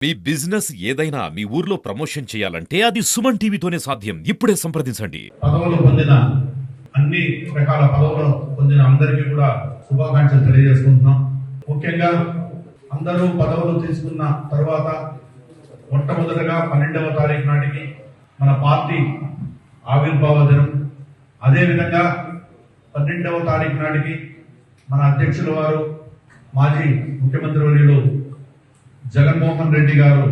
మీ business ఏదైనా మీ ఊర్లో promotion చేయాలంటే అది సుమన్ టీవీతోనే సాధ్యం. ఇప్పుడే సంప్రదించండి. పదవులు పొందిన అన్ని రకాల పదవులు పొందిన అందరికీ కూడా శుభాకాంక్షలు తెలియజేసుకుంటున్నాం. ముఖ్యంగా అందరూ పదవులు తీసుకున్న తర్వాత మొట్టమొదటగా 12వ తారీఖు నాటికి మన పార్టీ ఆవిర్భావ దినం, అదేవిధంగా 12వ తారీఖు నాటికి మన అధ్యక్షుల వారు మాజీ ముఖ్యమంత్రి వర్యులు జగన్మోహన్ రెడ్డి గారు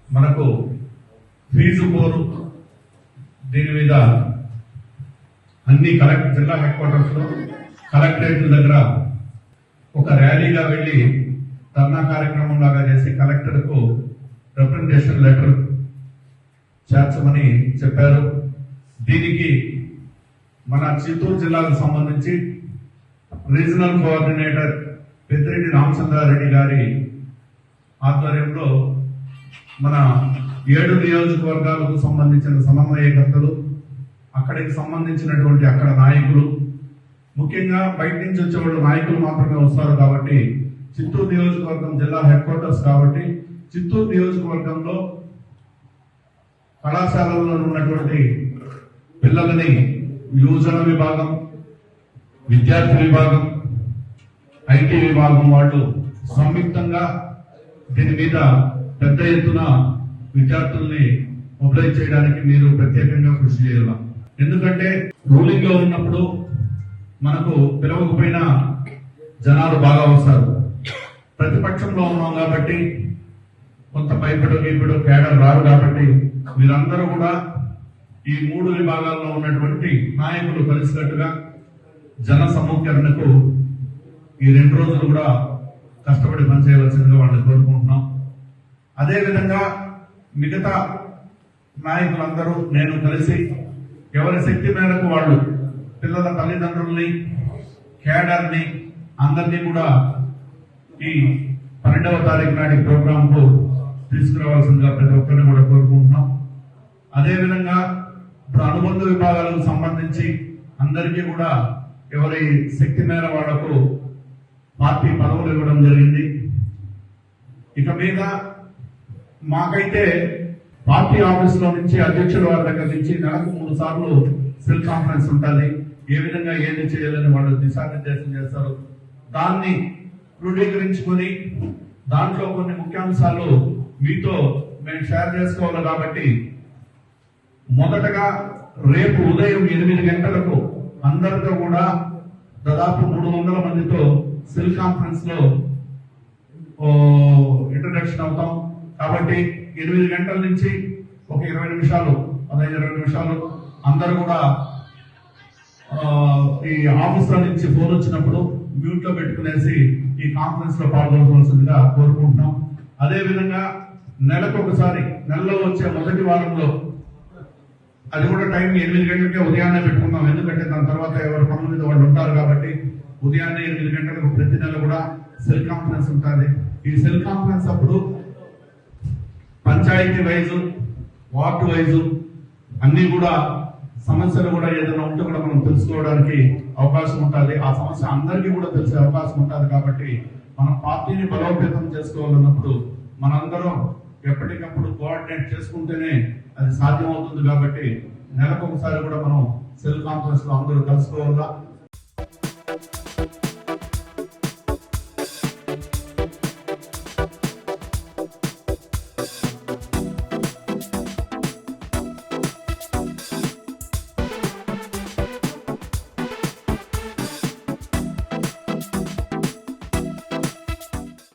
మనకు ఫీజు కోరు దీని మీద అన్ని జిల్లా హెడ్ క్వార్టర్స్ లో కలెక్టరేట్ దగ్గర ఒక ర్యాలీగా వెళ్లి ధర్నా కార్యక్రమం లాగా చేసి కలెక్టర్ కు రిప్రజెంటేషన్ లెటర్ చేర్చమని చెప్పారు. దీనికి మన చిత్తూరు జిల్లాకు సంబంధించి రీజనల్ కోఆర్డినేటర్ పెద్దిరెడ్డి రామచంద్రారెడ్డి గారి ఆధ్వర్యంలో మన 7 నియోజకవర్గాలకు సంబంధించిన సమన్వయకర్తలు, అక్కడికి సంబంధించినటువంటి అక్కడ నాయకులు, ముఖ్యంగా బయట నుంచి వచ్చేవాళ్ళు నాయకులు మాత్రమే వస్తారు కాబట్టి చిత్తూరు నియోజకవర్గం జిల్లా హెడ్ క్వార్టర్స్ కాబట్టి చిత్తూరు నియోజకవర్గంలో కళాశాలల్లో ఉన్నటువంటి పిల్లలని యువజన విభాగం, విద్యార్థి విభాగం, ఐటీ విభాగం వాళ్ళు సంయుక్తంగా దీని మీద పెద్ద ఎత్తున విద్యార్థుల్ని మొబిలైజ్ చేయడానికి మీరు ప్రత్యేకంగా కృషి చేయాలి. ఎందుకంటే రూలింగ్ లో ఉన్నప్పుడు మనకు పిలవకపోయినా జనాలు బాగా వస్తారు. ప్రతిపక్షంలో ఉన్నాం కాబట్టి కొంత భయపడు గీపడు కేడర్ రారు కాబట్టి మీరందరూ కూడా ఈ 3 విభాగాల్లో ఉన్నటువంటి నాయకులు కలిసినట్టుగా జన సమూహీకరణకు ఈ 2 రోజులు కూడా కష్టపడి పనిచేయవలసిందిగా వాళ్ళని కోరుకుంటున్నాం. అదేవిధంగా మిగతా నాయకులందరూ నేను కలిసి ఎవరి శక్తి మేరకు వాళ్ళు పిల్లల తల్లిదండ్రుల్ని, కేడర్ని అందరినీ కూడా ఈ 12వ తారీఖు నాటి ప్రోగ్రామ్ కు తీసుకురావాల్సిందిగా ప్రతి ఒక్కరిని కూడా కోరుకుంటున్నాం. అదేవిధంగా ఇప్పుడు అనుబంధ విభాగాలకు సంబంధించి అందరికీ కూడా ఎవరి శక్తి మేర వాళ్లకు పార్టీ పదవులు ఇవ్వడం జరిగింది. ఇక మీద మాకైతే పార్టీ ఆఫీస్ లో నుంచి అధ్యక్షుల వారి దగ్గర నుంచి నెలకు 3 సార్లు సెల్ కాన్ఫరెన్స్ ఉంటుంది. ఏ విధంగా ఏది చేయాలని వాళ్ళు దిశానిర్దేశం చేస్తారు. దాన్ని క్రోడీకరించుకొని దాంట్లో కొన్ని ముఖ్యాంశాలు మీతో మేము షేర్ చేసుకోవాలి కాబట్టి మొదటగా రేపు ఉదయం 8 గంటలకు అందరితో కూడా దాదాపు 300 మందితో సెల్ కాన్ఫరెన్స్ లో ఇంట్రడక్షన్ అవుతాం. కాబట్టి 8 గంటల నుంచి ఒక 20 నిమిషాలు 15-20 నిమిషాలు అందరూ కూడా ఈ ఆఫీస్ లో నుంచి ఫోన్ వచ్చినప్పుడు మ్యూట్ లో పెట్టుకునేసి ఈ కాన్ఫరెన్స్ లో పాల్గొనవలసిందిగా కోరుకుంటున్నాం. అదే విధంగా నెలకు ఒకసారి నెలలో వచ్చే మొదటి వారంలో అది కూడా టైం 8 గంటలకే ఉదయాన్నే పెట్టుకుందాం. ఎందుకంటే దాని తర్వాత ఎవరి పనుల మీద వాళ్ళు ఉంటారు కాబట్టి ఉదయాన్నే 8 గంటలకు ప్రతి నెల కూడా సెల్ కాన్ఫరెన్స్ ఉంటుంది. ఈ సెల్ కాన్ఫరెన్స్ అప్పుడు పంచాయతీ వైజు, వార్డు వైజు అన్ని కూడా సమస్యలు కూడా ఏదైనా ఉంటే కూడా మనం తెలుసుకోవడానికి అవకాశం ఉంటుంది. ఆ సమస్య అందరికీ కూడా తెలిసే అవకాశం ఉంటుంది. కాబట్టి మనం పార్టీని బలోపేతం చేసుకోవాలన్నప్పుడు మనందరం ఎప్పటికప్పుడు కోఆర్డినేట్ చేసుకుంటేనే అది సాధ్యం అవుతుంది. కాబట్టి నెలకు ఒకసారి కూడా మనం సెల్ కాన్ఫరెన్స్ లో అందరూ కలుసుకోవాలా.